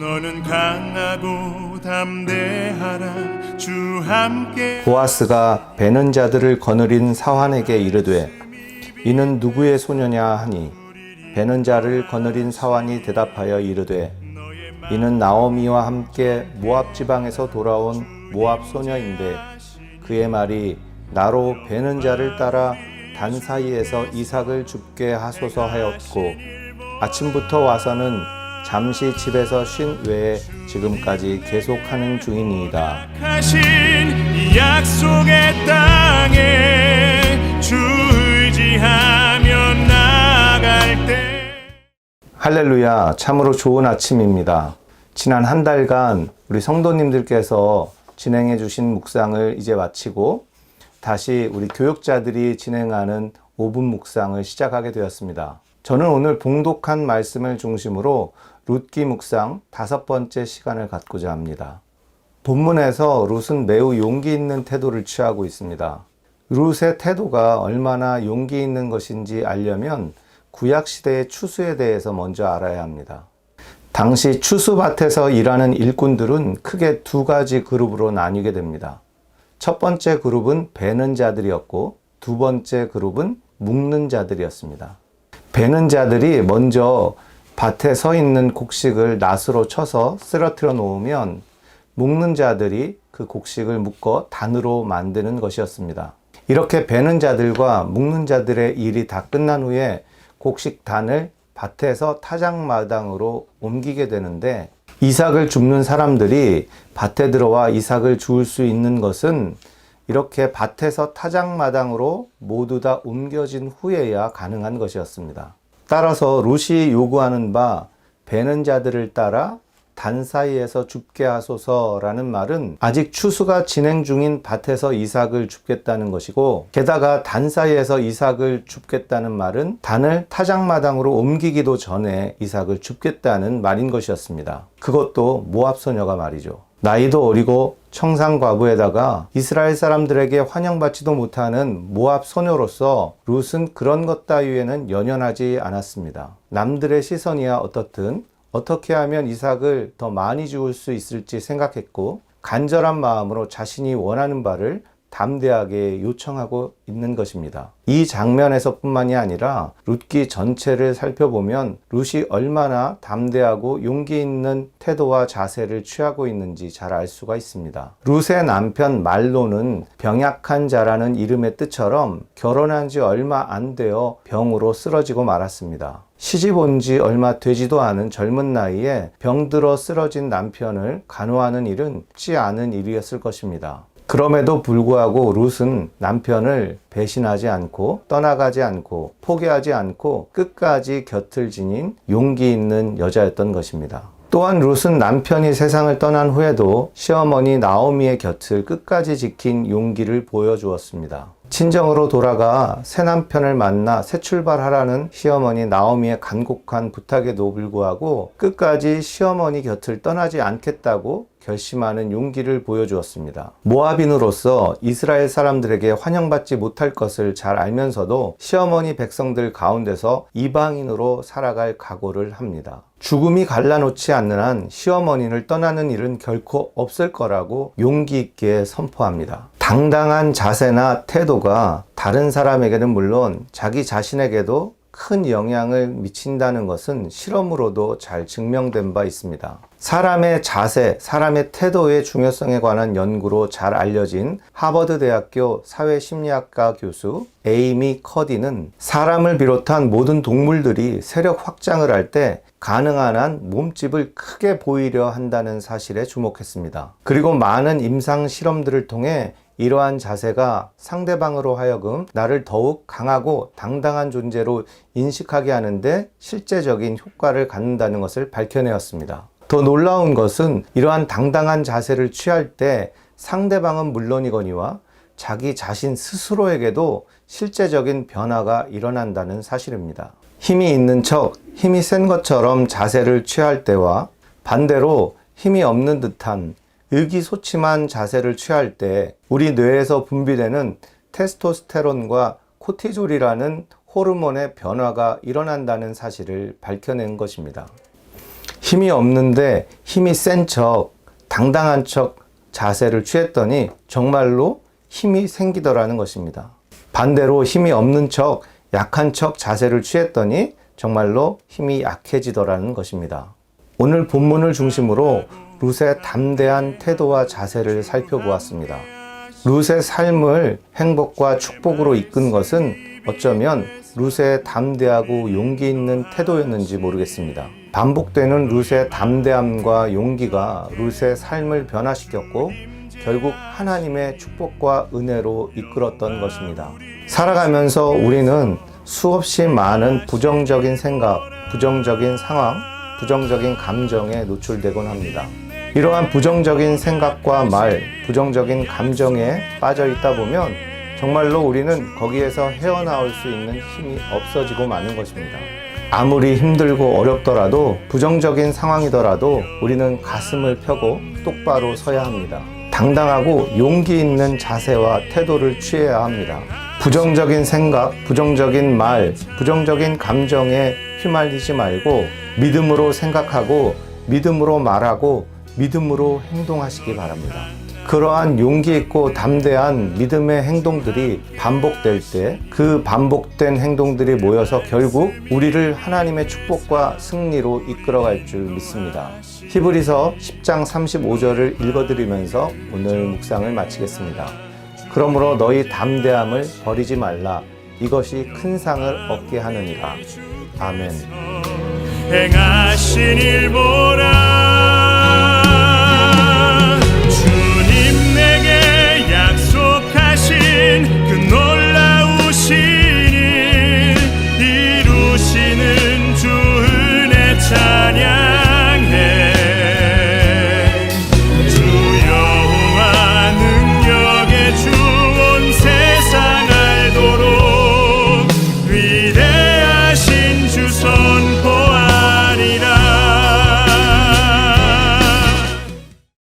너는 강하고 담대하라 주 함께. 보아스가 베는 자들을 거느린 사환에게 이르되 이는 누구의 소녀냐 하니 베는 자를 거느린 사환이 대답하여 이르되 이는 나오미와 함께 모압 지방에서 돌아온 모압 소녀인데 그의 말이 나로 베는 자를 따라 단 사이에서 이삭을 죽게 하소서 하였고 아침부터 와서는 잠시 집에서 쉰 외에 지금까지 계속하는 중이니이다. 하신 이 약속의 땅에 주 의지하며 나갈 때. 할렐루야, 참으로 좋은 아침입니다. 지난 한 달간 우리 성도님들께서 진행해 주신 묵상을 이제 마치고 다시 우리 교육자들이 진행하는 5분 묵상을 시작하게 되었습니다. 저는 오늘 봉독한 말씀을 중심으로 룻기 묵상 5번째 시간을 갖고자 합니다. 본문에서 룻은 매우 용기 있는 태도를 취하고 있습니다. 룻의 태도가 얼마나 용기 있는 것인지 알려면 구약시대의 추수에 대해서 먼저 알아야 합니다. 당시 추수밭에서 일하는 일꾼들은 크게 두 가지 그룹으로 나뉘게 됩니다. 첫 번째 그룹은 베는 자들이었고 두 번째 그룹은 묶는 자들이었습니다. 베는 자들이 먼저 밭에 서 있는 곡식을 낫으로 쳐서 쓰러뜨려 놓으면 묶는 자들이 그 곡식을 묶어 단으로 만드는 것이었습니다. 이렇게 베는 자들과 묶는 자들의 일이 다 끝난 후에 곡식 단을 밭에서 타작마당으로 옮기게 되는데 이삭을 줍는 사람들이 밭에 들어와 이삭을 주울 수 있는 것은 이렇게 밭에서 타작마당으로 모두 다 옮겨진 후에야 가능한 것이었습니다. 따라서 룻이 요구하는 바 베는 자들을 따라 단 사이에서 줍게 하소서라는 말은 아직 추수가 진행 중인 밭에서 이삭을 줍겠다는 것이고 게다가 단 사이에서 이삭을 줍겠다는 말은 단을 타작마당으로 옮기기도 전에 이삭을 줍겠다는 말인 것이었습니다. 그것도 모압 소녀가 말이죠. 나이도 어리고 청산과부에다가 이스라엘 사람들에게 환영받지도 못하는 모압 소녀로서 룻은 그런 것 따위에는 연연하지 않았습니다. 남들의 시선이야 어떻든 어떻게 하면 이삭을 더 많이 주울 수 있을지 생각했고 간절한 마음으로 자신이 원하는 바를 담대하게 요청하고 있는 것입니다. 이 장면에서 뿐만이 아니라 룻기 전체를 살펴보면 룻이 얼마나 담대하고 용기 있는 태도와 자세를 취하고 있는지 잘 알 수가 있습니다. 룻의 남편 말로는 병약한 자라는 이름의 뜻처럼 결혼한 지 얼마 안 되어 병으로 쓰러지고 말았습니다. 시집 온 지 얼마 되지도 않은 젊은 나이에 병들어 쓰러진 남편을 간호하는 일은 쉽지 않은 일이었을 것입니다. 그럼에도 불구하고 룻은 남편을 배신하지 않고 떠나가지 않고 포기하지 않고 끝까지 곁을 지닌 용기 있는 여자였던 것입니다. 또한 룻은 남편이 세상을 떠난 후에도 시어머니 나오미의 곁을 끝까지 지킨 용기를 보여주었습니다. 친정으로 돌아가 새 남편을 만나 새 출발하라는 시어머니 나오미의 간곡한 부탁에도 불구하고 끝까지 시어머니 곁을 떠나지 않겠다고 결심하는 용기를 보여주었습니다. 모압인으로서 이스라엘 사람들에게 환영받지 못할 것을 잘 알면서도 시어머니 백성들 가운데서 이방인으로 살아갈 각오를 합니다. 죽음이 갈라놓지 않는 한 시어머니를 떠나는 일은 결코 없을 거라고 용기 있게 선포합니다. 당당한 자세나 태도가 다른 사람에게는 물론 자기 자신에게도 큰 영향을 미친다는 것은 실험으로도 잘 증명된 바 있습니다. 사람의 자세, 사람의 태도의 중요성에 관한 연구로 잘 알려진 하버드 대학교 사회심리학과 교수 에이미 커디는 사람을 비롯한 모든 동물들이 세력 확장을 할 때 가능한 한 몸집을 크게 보이려 한다는 사실에 주목했습니다. 그리고 많은 임상 실험들을 통해 이러한 자세가 상대방으로 하여금 나를 더욱 강하고 당당한 존재로 인식하게 하는데 실제적인 효과를 갖는다는 것을 밝혀내었습니다. 더 놀라운 것은 이러한 당당한 자세를 취할 때 상대방은 물론이거니와 자기 자신 스스로에게도 실제적인 변화가 일어난다는 사실입니다. 힘이 있는 척, 힘이 센 것처럼 자세를 취할 때와 반대로 힘이 없는 듯한 의기소침한 자세를 취할 때 우리 뇌에서 분비되는 테스토스테론과 코티졸이라는 호르몬의 변화가 일어난다는 사실을 밝혀낸 것입니다. 힘이 없는데 힘이 센 척, 당당한 척 자세를 취했더니 정말로 힘이 생기더라는 것입니다. 반대로 힘이 없는 척, 약한 척 자세를 취했더니 정말로 힘이 약해지더라는 것입니다. 오늘 본문을 중심으로 룻의 담대한 태도와 자세를 살펴보았습니다. 룻의 삶을 행복과 축복으로 이끈 것은 어쩌면 룻의 담대하고 용기 있는 태도였는지 모르겠습니다. 반복되는 룻의 담대함과 용기가 룻의 삶을 변화시켰고 결국 하나님의 축복과 은혜로 이끌었던 것입니다. 살아가면서 우리는 수없이 많은 부정적인 생각, 부정적인 상황, 부정적인 감정에 노출되곤 합니다. 이러한 부정적인 생각과 말, 부정적인 감정에 빠져 있다 보면 정말로 우리는 거기에서 헤어나올 수 있는 힘이 없어지고 마는 것입니다. 아무리 힘들고 어렵더라도 부정적인 상황이더라도 우리는 가슴을 펴고 똑바로 서야 합니다. 당당하고 용기 있는 자세와 태도를 취해야 합니다. 부정적인 생각, 부정적인 말, 부정적인 감정에 휘말리지 말고 믿음으로 생각하고 믿음으로 말하고 믿음으로 행동하시기 바랍니다. 그러한 용기 있고 담대한 믿음의 행동들이 반복될 때 그 반복된 행동들이 모여서 결국 우리를 하나님의 축복과 승리로 이끌어갈 줄 믿습니다. 히브리서 10장 35절을 읽어드리면서 오늘 묵상을 마치겠습니다. 그러므로 너희 담대함을 버리지 말라. 이것이 큰 상을 얻게 하느니라. 아멘. 행하신 일 보라.